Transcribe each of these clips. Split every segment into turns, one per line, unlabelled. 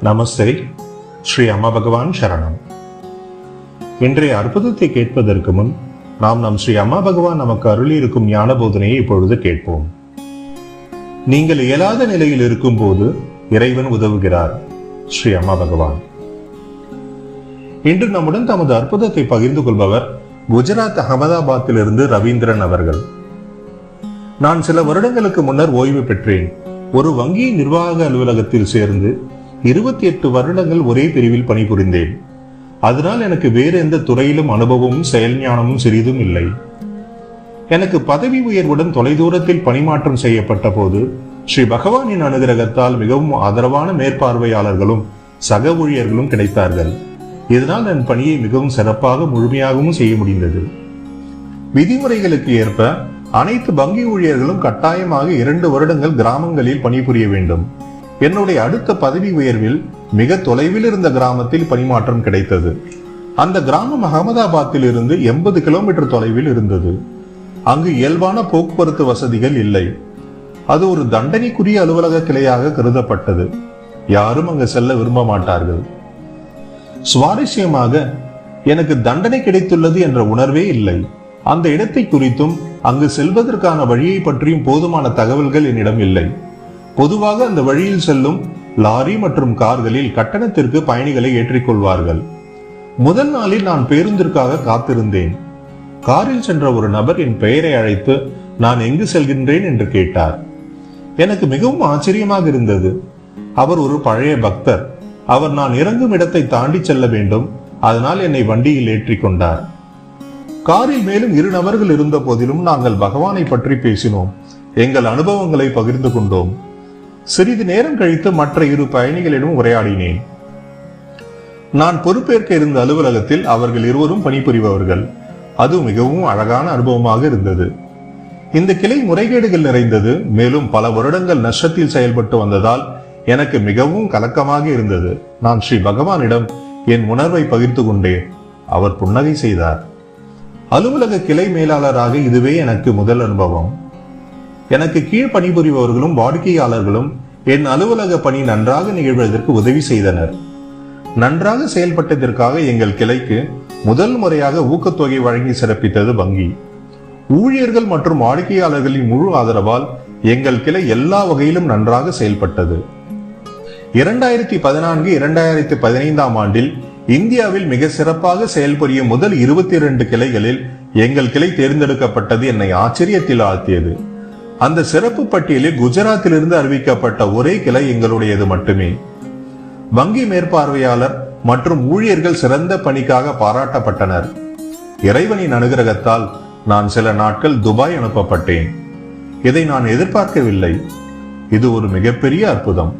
நமஸ்தே. ஸ்ரீ அம்மா பகவான் சரணம். இன்றைய அற்புதத்தை கேட்பதற்கு முன் நாம் நம் ஸ்ரீ அம்மா பகவான் நமக்கு அருளி இருக்கும் ஞான போதனையை இப்பொழுது கேட்போம். நீங்கள் இயலாத நிலையில் இருக்கும் போது இறைவன் உதவுகிறார். ஸ்ரீ அம்மா பகவான். இன்று நம்முடன் தமது அற்புதத்தை பகிர்ந்து கொள்பவர் குஜராத் அகமதாபாத்திலிருந்து ரவீந்திரன் அவர்கள். நான் சில வருடங்களுக்கு முன்னர் ஓய்வு பெற்றேன். ஒரு வங்கி நிர்வாக அலுவலகத்தில் சேர்ந்து 28 வருடங்கள் ஒரே பிரிவில் பணிபுரிந்தேன். அதனால் எனக்கு வேறு எந்த துறையிலும் அனுபவமும் செயல் ஞானமும் சிறிதும் இல்லை. எனக்கு பதவி உயர்வுடன் தொலைதூரத்தில் பணிமாற்றம் செய்யப்பட்ட போது ஸ்ரீ பகவானின் அனுகிரகத்தால் மிகவும் ஆதரவான மேற்பார்வையாளர்களும் சக ஊழியர்களும் கிடைத்தார்கள். இதனால் என் பணியை மிகவும் சிறப்பாக முழுமையாகவும் செய்ய முடிந்தது. விதிமுறைகளுக்கு ஏற்ப அனைத்து வங்கி ஊழியர்களும் கட்டாயமாக 2 வருடங்கள் கிராமங்களில் பணிபுரிய வேண்டும். என்னுடைய அடுத்த பதவி உயர்வில் மிக தொலைவில் இருந்த கிராமத்தில் பணிமாற்றம் கிடைத்தது. அந்த கிராமம் அகமதாபாத்தில் இருந்து 80 கிலோமீட்டர் தொலைவில் இருந்தது. அங்கு இயல்பான போக்குவரத்து வசதிகள் இல்லை. அது ஒரு தண்டனைக்குரிய அலுவலக கிளையாக கருதப்பட்டது. யாரும் அங்கு செல்ல விரும்ப மாட்டார்கள். சுவாரஸ்யமாக எனக்கு தண்டனை கிடைத்துள்ளது என்ற உணர்வே இல்லை. அந்த இடத்தை குறித்தும் அங்கு செல்வதற்கான வழியை பற்றியும் போதுமான தகவல்கள் என்னிடம் இல்லை. பொதுவாக அந்த வழியில் செல்லும் லாரி மற்றும் கார்களில் கட்டணத்திற்கு பயணிகளை ஏற்றிக்கொள்வார்கள். முதல் நாளில் நான் பேருந்திற்காக காத்திருந்தேன். காரில் சென்ற ஒரு நபர் என் பெயரை அழைத்து நான் எங்கு செல்கின்றேன் என்று கேட்டார். எனக்கு மிகவும் ஆச்சரியமாக இருந்தது. அவர் ஒரு பழைய பக்தர். அவர் நான் இறங்கும் இடத்தை தாண்டி செல்ல வேண்டும். அதனால் என்னை வண்டியில் ஏற்றிக் கொண்டார். காரில் மேலும் 2 நபர்கள் இருந்த போதிலும் நாங்கள் பகவானை பற்றி பேசினோம். எங்கள் அனுபவங்களை பகிர்ந்து கொண்டோம். சிறிது நேரம் கழித்து மற்ற 2 பயணிகளிடம் உரையாடினேன். நான் பொறுப்பேற்க இருந்த அலுவலகத்தில் அவர்கள் இருவரும் பணிபுரிபவர்கள். அது மிகவும் அழகான அனுபவமாக இருந்தது. இந்த கிளை முறைகேடுகள் நிறைந்தது. மேலும் பல வருடங்கள் நஷ்டத்தில் செயல்பட்டு வந்ததால் எனக்கு மிகவும் கலக்கமாக இருந்தது. நான் ஸ்ரீ பகவானிடம் என் உணர்வை பகிர்ந்து கொண்டேன். அவர் புன்னகை செய்தார். அலுவலக கிளை மேலாளராக இதுவே எனக்கு முதல் அனுபவம். எனக்கு கீழ் பணிபுரிபவர்களும் வாடிக்கையாளர்களும் என் அலுவலக பணி நன்றாக நிகழ்வதற்கு உதவி செய்தனர். நன்றாக செயல்பட்டதற்காக எங்கள் கிளைக்கு முதல் முறையாக ஊக்கத்தொகை வழங்கி சிறப்பித்தது வங்கி. ஊழியர்கள் மற்றும் வாடிக்கையாளர்களின் முழு ஆதரவால் எங்கள் கிளை எல்லா வகையிலும் நன்றாக செயல்பட்டது. 2014-2015 ஆண்டில் இந்தியாவில் மிக சிறப்பாக செயல்புரியும் முதல் 22 கிளைகளில் எங்கள் கிளை தேர்ந்தெடுக்கப்பட்டது என்னை ஆச்சரியத்தில் ஆழ்த்தியது. அந்த சிறப்பு பட்டியலில் குஜராத்திலிருந்து அறிவிக்கப்பட்ட ஒரே கிளை எங்களுடையது மட்டுமே. வங்கி மேற்பார்வையாளர் மற்றும் ஊழியர்கள் சிறந்த பணிக்காக பாராட்டப்பட்டனர். இறைவனின் அனுகிரகத்தால் நான் சில நாட்கள் துபாய் அனுப்பப்பட்டேன். இதை நான் எதிர்பார்க்கவில்லை. இது ஒரு மிகப்பெரிய அற்புதம்.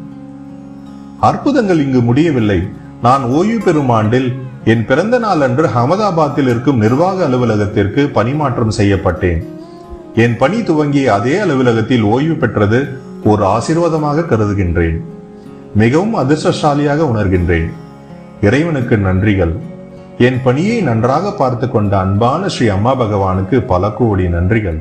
அற்புதங்கள் இங்கு முடியவில்லை. நான் ஓய்வு பெறும் ஆண்டில் என் பிறந்த நாள் அன்று அகமதாபாத்தில் இருக்கும் நிர்வாக அலுவலகத்திற்கு பணிமாற்றம் செய்யப்பட்டேன். என் பணி துவங்கிய அதே அலுவலகத்தில் ஓய்வு பெற்றது ஒரு ஆசீர்வாதமாக கருதுகின்றேன். மிகவும் அதிர்ஷ்டசாலியாக உணர்கின்றேன். இறைவனுக்கு நன்றிகள். என் பணியை நன்றாக பார்த்து கொண்ட அன்பான ஸ்ரீ அம்மா பகவானுக்கு பல கோடி நன்றிகள்.